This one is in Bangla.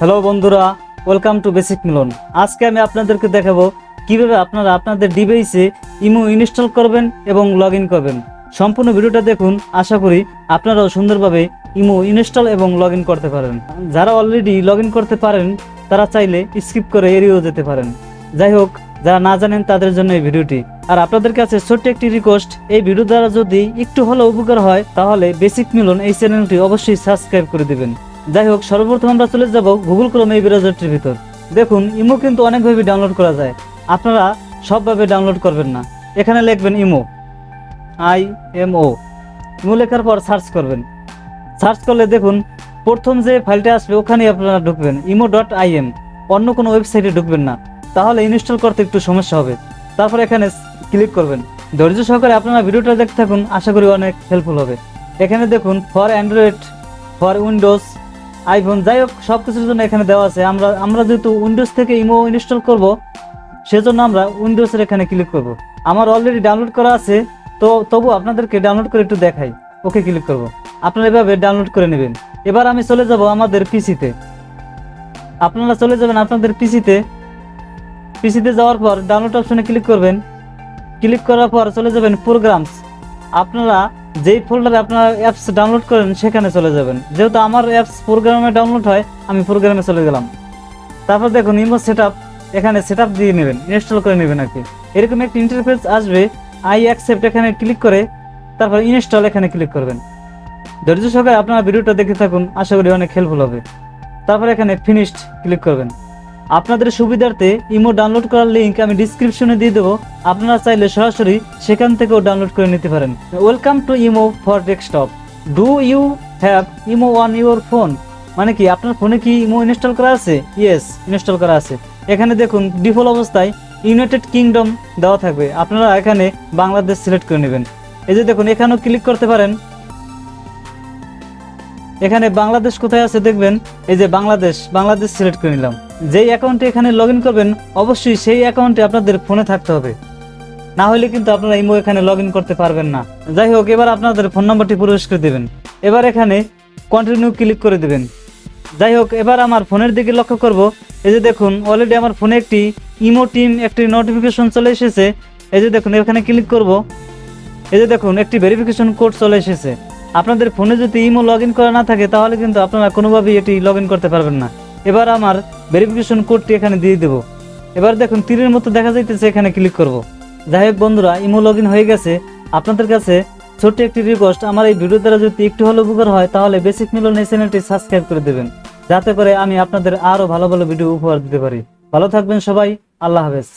হ্যালো বন্ধুরা, ওয়েলকাম টু বেসিক মিলন। আজকে আমি আপনাদেরকে দেখাবো কিভাবে আপনারা আপনাদের ডিভাইসে ইমো ইনস্টল করবেন এবং লগ ইন করবেন। সম্পূর্ণ ভিডিওটা দেখুন, আশা করি আপনারাও সুন্দরভাবে ইমো ইনস্টল এবং লগ ইন করতে পারেন। যারা অলরেডি লগ ইন করতে পারেন তারা চাইলে স্কিপ করে এড়িয়েও যেতে পারেন। যাই হোক, যারা না জানেন তাদের জন্য এই ভিডিওটি। আর আপনাদের কাছে ছোট্ট একটি রিকোয়েস্ট, এই ভিডিও দ্বারা যদি একটু হলেও উপকার হয় তাহলে বেসিক মিলন এই চ্যানেলটি অবশ্যই সাবস্ক্রাইব করে দিবেন। যাই হোক, সর্বপ্রথম আমরা চলে যাব গুগল ক্রোম এই ব্রাউজারটির ভিতর। দেখুন, ইমো কিন্তু অনেকভাবে ডাউনলোড করা যায়, আপনারা সবভাবে ডাউনলোড করবেন না। এখানে লিখবেন ইমো, IMO। ইমো লেখার পর সার্চ করবেন। সার্চ করলে দেখুন প্রথম যে ফাইলটা আসবে ওখানেই আপনারা ঢুকবেন, imo.im। অন্য কোনো ওয়েবসাইটে ঢুকবেন না, তাহলে ইনস্টল করতে একটু সমস্যা হবে। তারপর এখানে ক্লিক করবেন। ধৈর্য সহকারে আপনারা ভিডিওটা দেখতে থাকুন, আশা করি অনেক হেল্পফুল হবে। এখানে দেখুন for Android, for Windows, iPhone, যাই হোক সব কিছুর জন্য এখানে দেওয়া আছে। আমরা যেহেতু উইন্ডোজ থেকে ইমো ইনস্টল করব, সেজন্য আমরা উইন্ডোজের এখানে ক্লিক করব। আমার অলরেডি ডাউনলোড করা আছে, তো তবু আপনাদেরকে ডাউনলোড করে একটু দেখাই। ওকে ক্লিক করব। আপনারা এভাবে ডাউনলোড করে নেবেন। এবার আমি চলে যাব আমাদের পিসিতে। আপনারা চলে যাবেন আপনাদের পিসিতে যাওয়ার পর ডাউনলোড অপশনে ক্লিক করবেন। ক্লিক করার পর চলে যাবেন প্রোগ্রামস। আপনারা যেই ফোল্ডারে আপনারা অ্যাপস ডাউনলোড করেন সেখানে চলে যাবেন। যেহেতু আমার অ্যাপস প্রোগ্রামে ডাউনলোড হয়, আমি প্রোগ্রামে চলে গেলাম। তারপর দেখুন ইমো সেটআপ, এখানে সেটআপ দিয়ে নেবেন, ইনস্টল করে নেবেন আর কি। এরকম একটি ইন্টারফেস আসবে। আই অ্যাকসেপ্ট এখানে ক্লিক করে তারপর ইনস্টল এখানে ক্লিক করবেন। ধৈর্য সহকারে আপনারা ভিডিওটা দেখতে থাকুন, আশা করি অনেক হেল্পফুল হবে। তারপর এখানে ফিনিশড ক্লিক করবেন। আপনাদের সুবিধার্থে ইমো ডাউনলোড করার লিঙ্ক আমি ডিসক্রিপশনে দিয়ে দেবো, আপনারা চাইলে সরাসরি সেখান থেকেও ডাউনলোড করে নিতে পারেন। Welcome to imo for desktop, do you have imo on your phone? মানে কি, আপনার ফোনে কি ইমো ইনস্টল করা আছে? ইয়েস, ইনস্টল করা আছে। এখানে দেখুন ডিফল্ট অবস্থায় ইউনাইটেড কিংডম দেওয়া থাকবে, আপনারা এখানে বাংলাদেশ সিলেক্ট করে নেবেন। এই যে দেখুন এখানেও ক্লিক করতে পারেন। এখানে বাংলাদেশ কোথায় আছে দেখবেন, এই যে বাংলাদেশ সিলেক্ট করে নিলাম। যেই অ্যাকাউন্টে এখানে লগ ইন করবেন অবশ্যই সেই অ্যাকাউন্টে আপনাদের ফোনে থাকতে হবে, না হলে কিন্তু আপনারা ইমো এখানে লগ ইন করতে পারবেন না। যাই হোক, এবার আপনাদের ফোন নাম্বারটি প্রবেশ করে দেবেন। এবার এখানে কন্টিনিউ ক্লিক করে দেবেন। যাই হোক, এবার আমার ফোনের দিকে লক্ষ্য করব। এই যে দেখুন অলরেডি আমার ফোনে একটি ইমো টিম একটি নোটিফিকেশন চলে এসেছে। এই যে দেখুন এখানে ক্লিক করব। এই যে দেখুন একটি ভেরিফিকেশন কোড চলে এসেছে। আপনাদের ফোনে যদি ইমো লগ ইন করা না থাকে তাহলে কিন্তু আপনারা কোনোভাবেই এটি লগ ইন করতে পারবেন না। এবার আমার ভেরিফিকেশন কোডটি এখানে দিয়ে দেবো। এবার দেখুন তীরের মতো দেখা যাইতেছে, এখানে ক্লিক করব। যাই হোক বন্ধুরা, ইমো লগ ইন হয়ে গেছে। আপনাদের কাছে ছোট্ট একটি রিকোয়েস্ট, আমার এই ভিডিও দ্বারা যদি একটু হলেও উপকার হয় তাহলে বেসিক মিলন এই চ্যানেলটি সাবস্ক্রাইব করে দেবেন, যাতে করে আমি আপনাদের আরও ভালো ভালো ভিডিও উপহার দিতে পারি। ভালো থাকবেন সবাই, আল্লাহ হাফেজ।